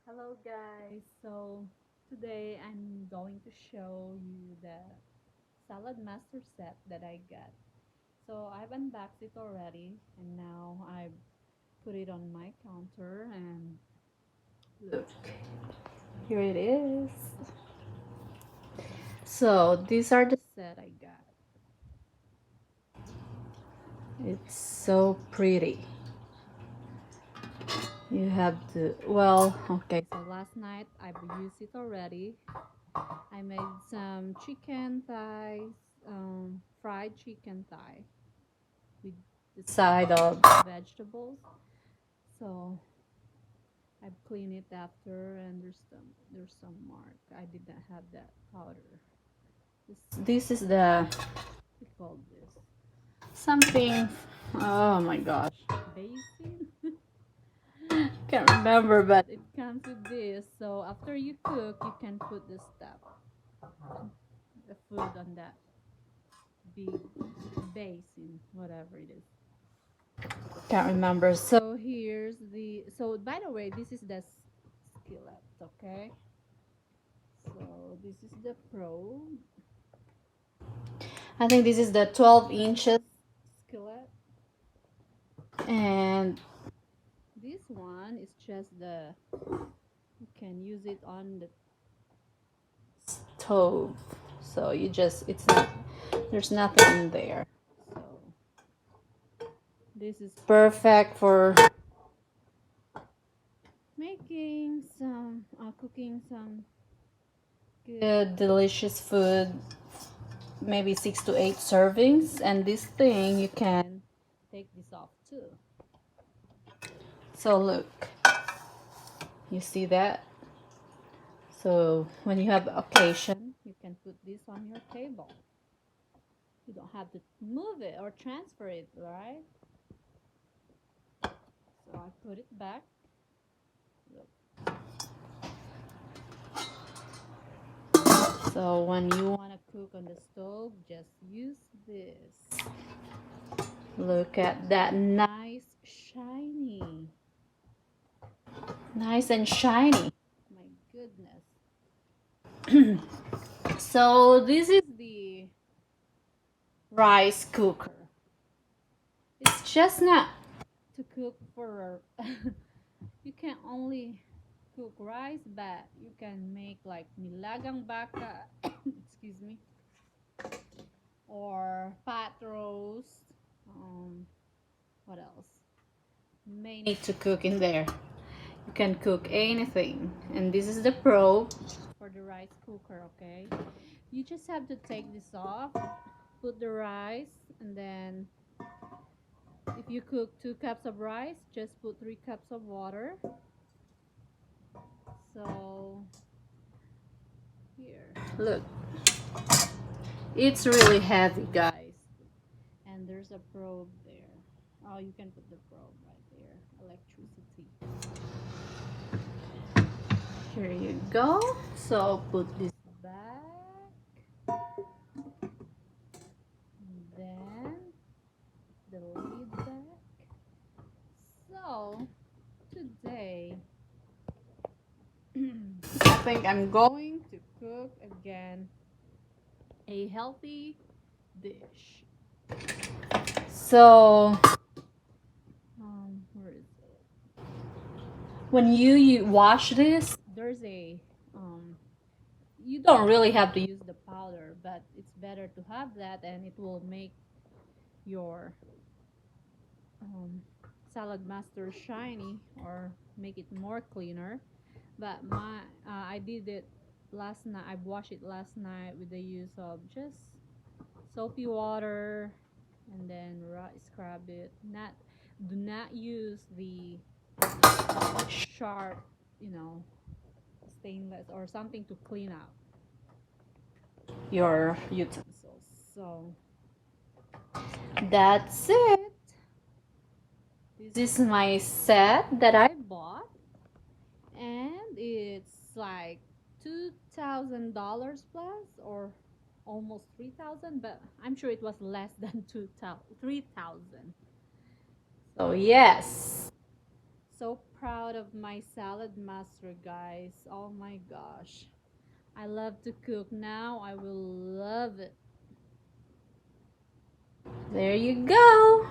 Hello guys, so today I'm going to show you the salad master set that I got. So I've unboxed it already and now I put it on my counter and look, here it is. So these are the set I got. It's so pretty. You have to, well, okay, so last night I've used it already. I made some chicken thighs, fried chicken thigh with the side of vegetables. So I've cleaned it after, and there's some mark. I didn't have that powder. This is the what we call this something. Oh my gosh, basin. Can't remember, but it comes with this. So after you cook, you can put the stuff, the food on that big basin, whatever it is. Can't remember. So here's the. So by the way, this is the skillet. Okay. So this is the Pro. I think this is the 12 inches skillet, and this one is just the. You can use it on the stove. So you just it's not there's nothing in there. So this is perfect for making some cooking some good delicious food, maybe 6 to 8 servings. And this thing you can take this off too. So look, you see that? So when you have occasion, you can put this on your table. You don't have to move it or transfer it, right? So I put it back. Look. So when you want to cook on the stove, just use this. Look at that, nice and shiny. My goodness. So this is the rice cooker. It's just not to cook for you can only cook rice, but you can make like nilagang baka excuse me, or pot roast. What else may need to cook in there? You can cook anything. And this is the Pro for the rice cooker. Okay, you just have to take this off, put the rice, and then if you cook 2 cups of rice, just put 3 cups of water. So here, look, it's really heavy, guys. And there's a probe there. Oh, you can put the probe right there. Electricity. Here you go. So put this back. Then the lid back. So today I think I'm going to cook again a healthy dish. So where is it? When you wash this, there's a you don't really have to use the powder, but it's better to have that, and it will make your salad master shiny or make it more cleaner. But my I did it last night. I washed it last night with the use of just soapy water, and then scrub it. Not Do not use the sharp, you know, stainless or something to clean out your utensils. So that's it. This is my set that I bought, and it's like $2,000 plus, or almost 3,000, but I'm sure it was less than 2,000, 3,000. So yes. so proud of my salad master, guys. Oh my gosh. I love to cook now. I will love it. There you go.